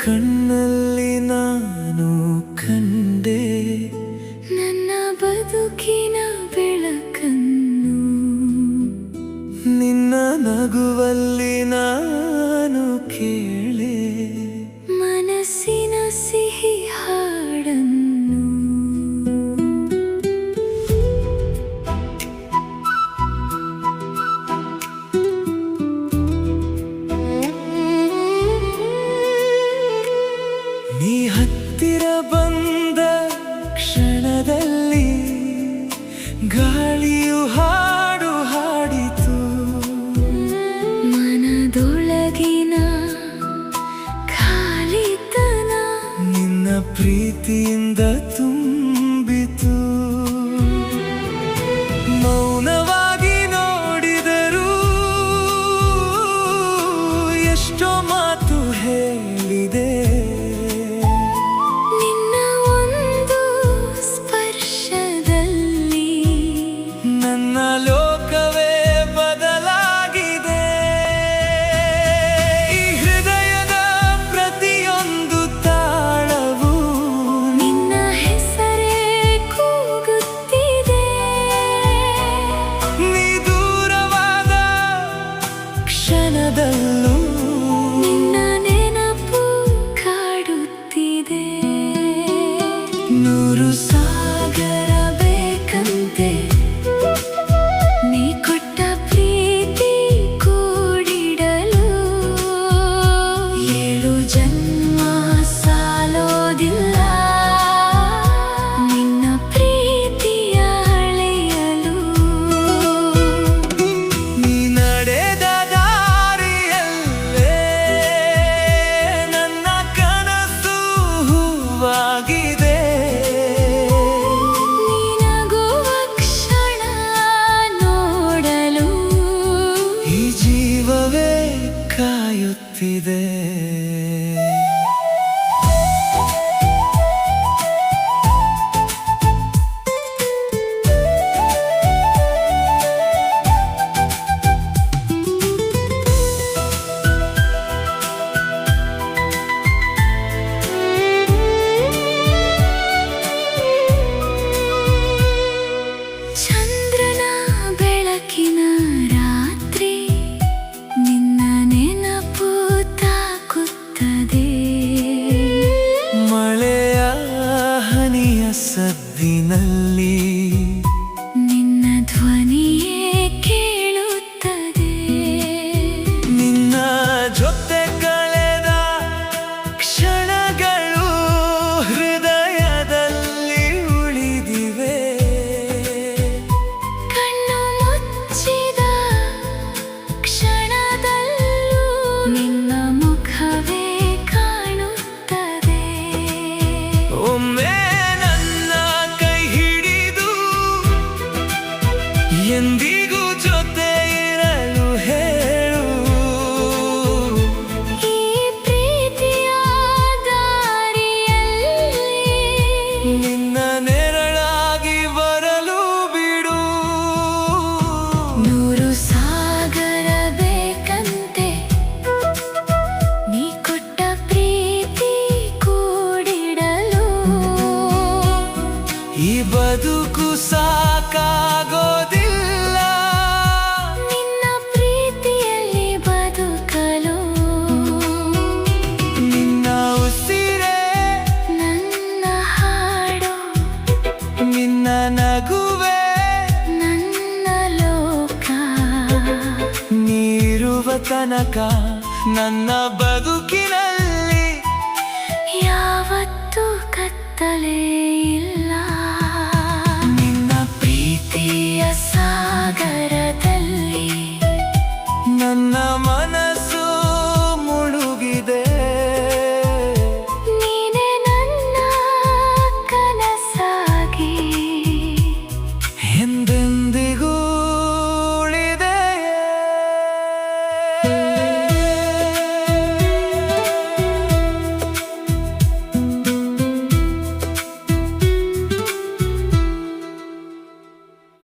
ಕಣ್ಣಲ್ಲಿ ನಾನು ಕಂಡೆ ನನ್ನ ಬದುಕಿನ ಬೆಳಕನ್ನು, ನಿನ್ನ ನಗುವಲ್ಲಿ ನಾನು ಕೇಳೆ ಮನಸ್ಸಿನ ಸಿಹಿ ಹಾಡನ್ನು. ನೀ ಹತ್ತಿರ ಬಂದ ಕ್ಷಣದಲ್ಲಿ ಗಾಳಿಯು ಹಾಡು ಹಾಡಿತು, ಮನದೊಳಗಿನ ಖಾಲಿತನ ನಿನ್ನ ಪ್ರೀತಿಯಿಂದ ತುಂಬಿತು. ಮೌನವಾಗಿ ನೋಡಿದರು ಎಷ್ಟೋ ಮಾತು ಹೇಳಿದೆ, ಲೋಕವೇ ಬದಲಾಗಿದೆ. ಈ ಹೃದಯದ ಪ್ರತಿಯೊಂದು ತಾಳವು ನಿನ್ನ ಹೆಸರೇ ಕೂಗುತ್ತಿದೆ. ನೀ ದೂರವಾದ ಕ್ಷಣದಲ್ಲೂ ನಿನ್ನ ನೆನಪು ಕಾಡುತ್ತಿದೆ. ನೂರು ಸಾಗರ ಬೇಕಂತೆ ನೀ ಕೊಟ್ಟ ಪ್ರೀತಿ ಕೂಡಿಡಲು, 7 ಜನ್ಮ ಸಾಲೋದಿಲ್ಲ ನಿನ್ನ ಪ್ರೀತಿಯ ಅಳೆಯಲು. ನೀ ನಡೆದ ದಾರಿಯಲ್ಲೇ ನನ್ನ ಕನಸು ಹೂವಾಗಿದೆ. ನಿನಗುವ ಕ್ಷಣ ನೋಡಲು ಈ ಜೀವವೇ ಕಾಯುತ್ತಿದೆ. ಚಂದ್ರನ ಬೆಳಕಿನ ರಾತ್ರಿ ನಿನ್ನ ನೆನಪು ತಾಕುತ್ತದೆ. ಮಳೆಯ ಹನಿಯ ಸದ್ದಿನಲ್ಲಿ ನಿನ್ನ ಧ್ವನಿಯೇ ಕೇಳುತ್ತದೆ. ನಿನ್ನ ಜೊತೆ ಕಳೆದ ಕ್ಷಣಗಳು ಹೃದಯದಲ್ಲಿ ಉಳಿದಿವೆ. ಕಣ್ಣು ಮುಚ್ಚಿದ ಕ್ಷಣದಲ್ಲೂ ನಿನ್ನ ಮುಖವೇ ಕಾಣುತ್ತದೆ. ಒಮ್ಮೆ ನನ್ನ ಕೈ ಹಿಡಿದು ಎಂದಿಗೂ ಜೊತೆ ಇರಲು ಹೇಳು. ಈ ಪ್ರೀತಿಯ ದಾರಿಯಲ್ಲಿ ನಿನ್ನ ನೆರಳಾಗಿ ಬರಲು ಬಿಡು. ನೂರು ಸಾಗರ ಬೇಕಂತೆ ನೀ ಕೊಟ್ಟ ಪ್ರೀತಿ ಕೂಡಿಡಲು, ಈ ಬದುಕು ಸಾಕಾಗೋದಿಲ್ಲ ನಿನ್ನ ಪ್ರೀತಿಯಲ್ಲಿ ಬದುಕಲು. ನಿನ್ನ ಉಸಿರೇ ನನ್ನ ಹಾಡು, ನಿನ್ನ ನಗುವೆ ನನ್ನ ಲೋಕ. ನೀರುವ ತನಕ ನನ್ನ ಬದುಕು